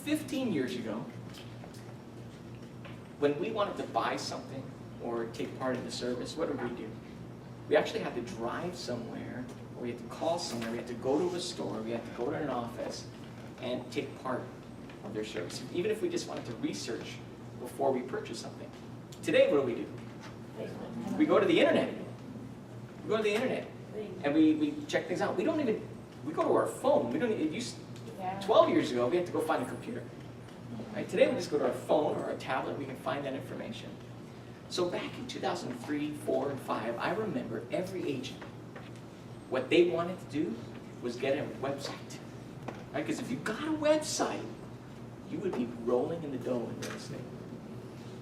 15 years ago, when we wanted to buy something or take part in the service, what did we do? We actually had to drive somewhere, or we had to call somewhere, we had to go to a store, we had to go to an office and take part of their service, even if we just wanted to research before we purchase something. Today, what do? We go to the internet. We go to the internet and we check things out. We go to our phone. We don't. It used 12 years ago, we had to go find a computer. Right? Today, we just go to our phone or our tablet. We can find that information. So back in 2003, 4, and 5, I remember every agent, what they wanted to do was get a website. Right? Because if you got a website, you would be rolling in the dough in real estate.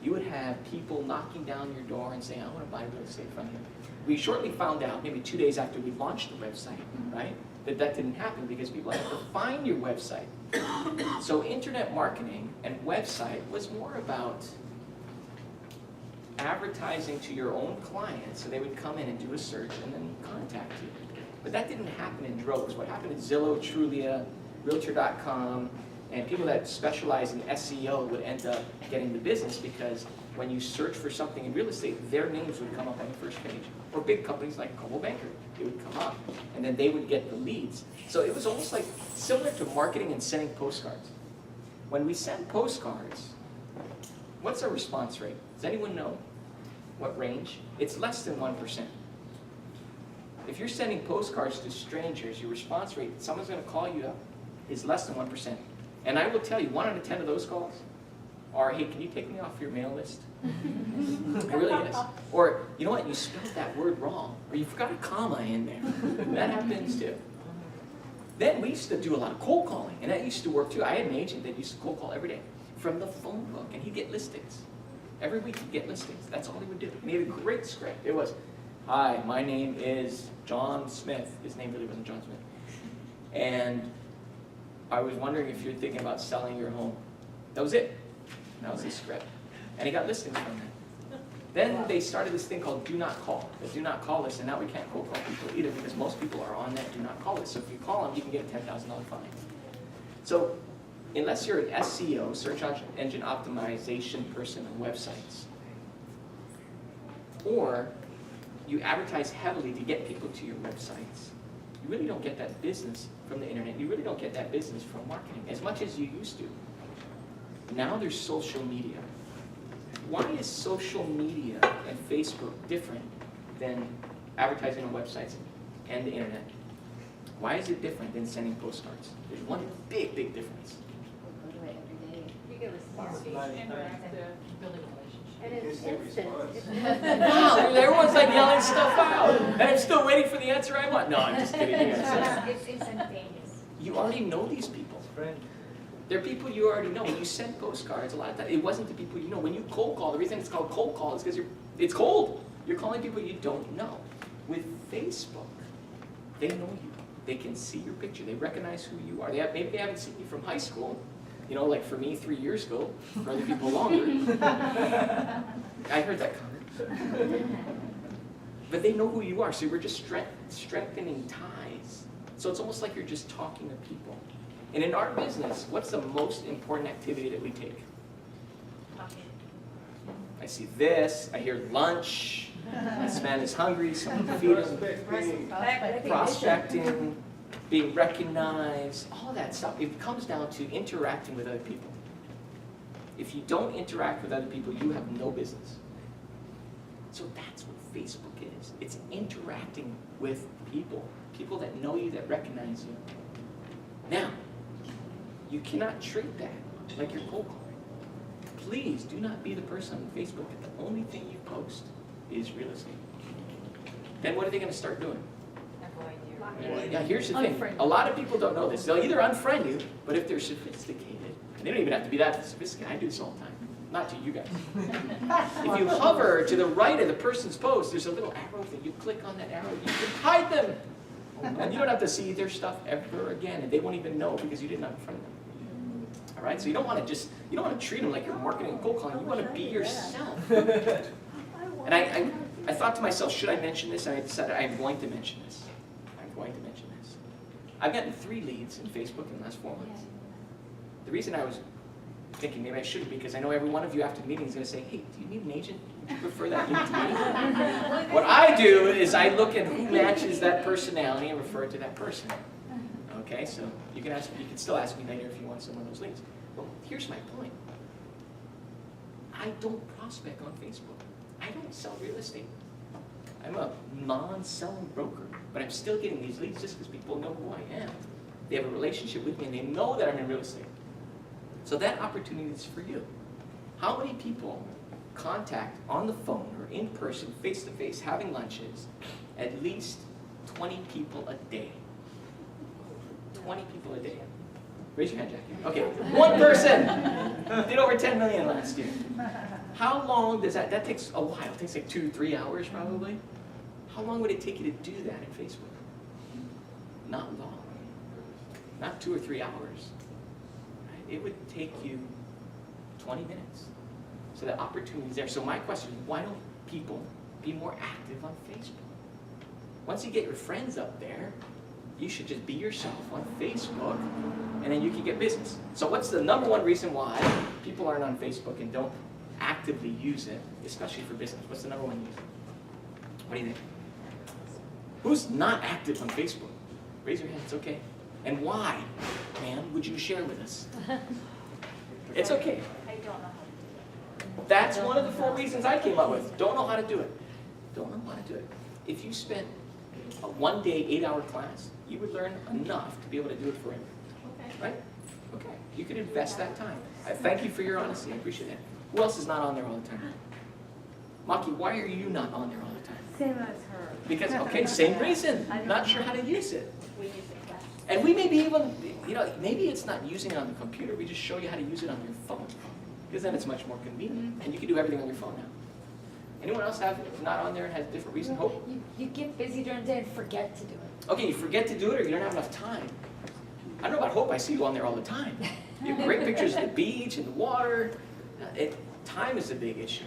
You would have people knocking down your door and saying, I want to buy real estate from you. We shortly found out, maybe 2 days after we launched the website, right, that didn't happen because people had to find your website. So internet marketing and website was more about advertising to your own clients, so they would come in and do a search and then contact you. But that didn't happen in droves. What happened is Zillow, Trulia, Realtor.com, and people that specialize in SEO would end up getting the business because when you search for something in real estate, their names would come up on the first page. Or big companies like Coldwell Banker, it would come up, and then they would get the leads. So it was almost like similar to marketing and sending postcards. When we send postcards, what's our response rate? Does anyone know what range? It's less than 1%. If you're sending postcards to strangers, your response rate, someone's going to call you up, is less than 1%. And I will tell you, 1 out of 10 of those calls are, hey, can you take me off your mail list? It really is. Or, you know what, you spelled that word wrong, or you forgot a comma in there. That happens too. Then we used to do a lot of cold calling, and that used to work too. I had an agent that used to cold call every day from the phone book, and he'd get listings. Every week he'd get listings. That's all he would do. And he had a great script. It was, hi, my name is John Smith. His name really wasn't John Smith. And I was wondering if you're thinking about selling your home. That was it. That was his script. And he got listings from that. Then they started this thing called do not call. The do not call list, and now we can't cold call people either because most people are on that do not call list. So if you call them, you can get a $10,000 fine. So unless you're an SEO, search engine optimization person on websites, or you advertise heavily to get people to your websites, you really don't get that business from the internet. You really don't get that business from marketing as much as you used to. Now there's social media. Why is social media and Facebook different than advertising on websites and the internet? Why is it different than sending postcards? There's one big, big difference. We'll go to it every day. You get responses, interactive, building relationships. And it's instant. Wow, everyone's like yelling stuff out, and I'm still waiting for the answer I want. No, I'm just kidding. You guys. It's instantaneous. You already know these people. They're people you already know. When you send postcards, a lot of times, it wasn't the people you know. When you cold call, the reason it's called cold call is because it's cold. You're calling people you don't know. With Facebook, they know you. They can see your picture. They recognize who you are. Maybe they haven't seen you from high school. You know, like for me 3 years ago, for other people longer. I heard that comment. But they know who you are, so we're just strengthening ties. So it's almost like you're just talking to people. And in our business, what's the most important activity that we take? I see this, I hear lunch, this man is hungry, someone feed him. Prospecting, being recognized, all that stuff. It comes down to interacting with other people. If you don't interact with other people, you have no business. So that's what Facebook is. It's interacting with people. People that know you, that recognize you. Now, you cannot treat that like you're cold calling. Please do not be the person on Facebook that the only thing you post is real estate. Then what are they going to start doing? Yeah, here's the thing. A lot of people don't know this. They'll either unfriend you, but if they're sophisticated, and they don't even have to be that sophisticated. I do this all the time. Not to you guys. If you hover to the right of the person's post, there's a little arrow thing. You click on that arrow, you can hide them. And you don't have to see their stuff ever again, and they won't even know because you didn't unfriend them. All right, so you don't want to treat them like you're marketing and cold calling. You want to be yourself. And I thought to myself, should I mention this? And I decided I'm going to mention this. I'm going to mention this. I've gotten 3 leads in Facebook in the last 4 months. The reason I was thinking maybe I shouldn't, because I know every one of you after the meeting is going to say, hey, do you need an agent? Would you prefer that lead to me? What I do is I look at who matches that personality and refer it to that person. Okay, so you can still ask me later if you want some of those leads. Well, here's my point. I don't prospect on Facebook. I don't sell real estate. I'm a non-selling broker, but I'm still getting these leads just because people know who I am. They have a relationship with me and they know that I'm in real estate. So that opportunity is for you. How many people contact on the phone or in person, face-to-face, having lunches, at least 20 people a day? 20 people a day. Raise your hand, Jackie. Okay, one person did over 10 million last year. How long does that takes a while. It takes like 2 to 3 hours probably. How long would it take you to do that in Facebook? Not long. Not 2 or 3 hours. Right? It would take you 20 minutes. So the opportunity is there. So my question is, why don't people be more active on Facebook? Once you get your friends up there, you should just be yourself on Facebook, and then you can get business. So what's the number one reason why people aren't on Facebook and don't actively use it, especially for business? What's the number one reason? What do you think? Who's not active on Facebook? Raise your hand, it's okay. And why, ma'am, would you share with us? It's okay. I don't know how to do it. That's one of the 4 reasons I came up with. Don't know how to do it. Don't know how to do it. If you spent a 1-day, 8-hour class, you would learn enough to be able to do it forever. Okay. Right? Okay. You could invest that time. I thank you for your honesty. I appreciate it. Who else is not on there all the time? Maki, why are you not on there all the time? Same as her. Because, okay, same reason. Not sure how to use it. We use the class. And we may be even, maybe it's not using it on the computer. We just show you how to use it on your phone. Because then it's much more convenient. And you can do everything on your phone now. Anyone else not on there and has a different reason? Hope? You get busy during the day and forget to do it. Okay, you forget to do it or you don't have enough time. I don't know about Hope, I see you on there all the time. You have great pictures of the beach and the water. Time is a big issue.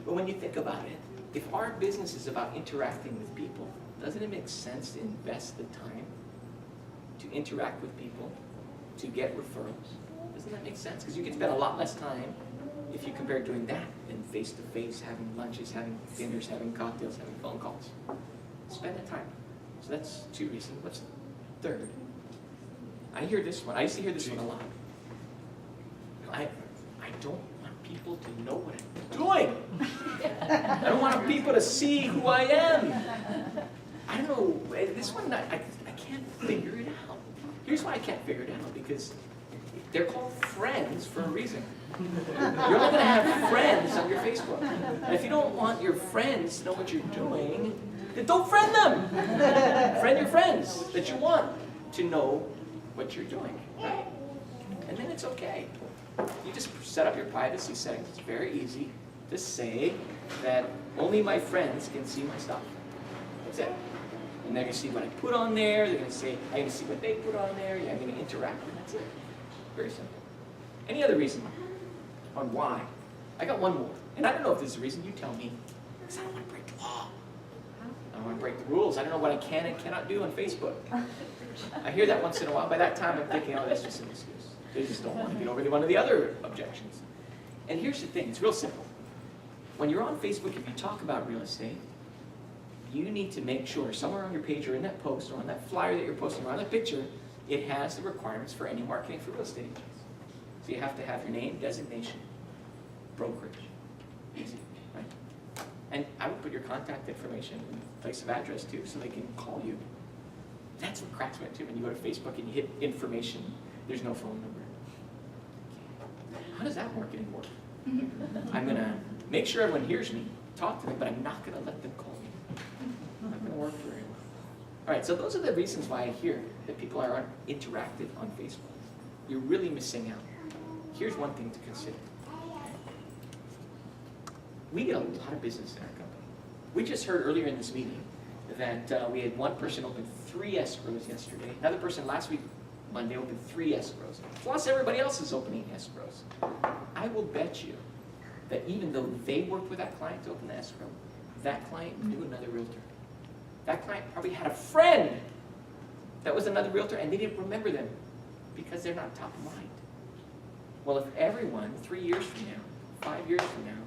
But when you think about it, if our business is about interacting with people, doesn't it make sense to invest the time to interact with people, to get referrals? Doesn't that make sense? Because you can spend a lot less time if you compare doing that than face-to-face, having lunches, having dinners, having cocktails, having phone calls. Spend the time. So that's 2 reasons. What's the third? I hear this one. I used to hear this one a lot. I don't want people to know what I'm doing. I don't want people to see who I am. I don't know. This one, I can't figure it out. Here's why I can't figure it out. Because they're called friends for a reason. You're not going to have friends on your Facebook. And if you don't want your friends to know what you're doing, then don't friend them. Friend your friends that you want to know what you're doing, right? And then it's okay. You just set up your privacy settings. It's very easy to say that only my friends can see my stuff. That's it. And they're going to see what I put on there. They're going to say, I'm going to see what they put on there. Yeah, I'm going to interact. And that's it. Very simple. Any other reason on why? I got one more. And I don't know if this is a reason. You tell me. Because I don't want to break the law. I don't want to break the rules. I don't know what I can and cannot do on Facebook. I hear that once in a while. By that time, I'm thinking, oh, that's just an excuse. They just don't want to get over one of the other objections. And here's the thing. It's real simple. When you're on Facebook, if you talk about real estate, you need to make sure somewhere on your page or in that post or on that flyer that you're posting or on that picture, it has the requirements for any marketing for real estate agents. So you have to have your name, designation, brokerage. Easy, right? And I would put your contact information and place of address too, so they can call you. That's what cracks me up too. When you go to Facebook and you hit information, there's no phone number. How does that marketing work? I'm going to make sure everyone hears me, talk to them, but I'm not going to let them call me. Not going to work very well. All right, so those are the reasons why I hear that people aren't interactive on Facebook. You're really missing out. Here's one thing to consider. We get a lot of business in our company. We just heard earlier in this meeting that we had one person open 3 escrows yesterday. Another person last week, Monday, opened 3 escrows. Plus everybody else is opening escrows. I will bet you that even though they worked with that client to open the escrow, that client knew another realtor. That client probably had a friend that was another realtor and they didn't remember them because they're not top of mind. Well, if everyone, 3 years from now, 5 years from now,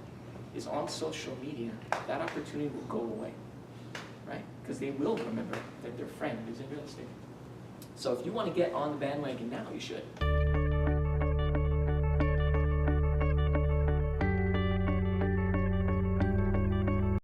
is on social media, that opportunity will go away, right? Because they will remember that their friend is in real estate. So if you want to get on the bandwagon now, you should.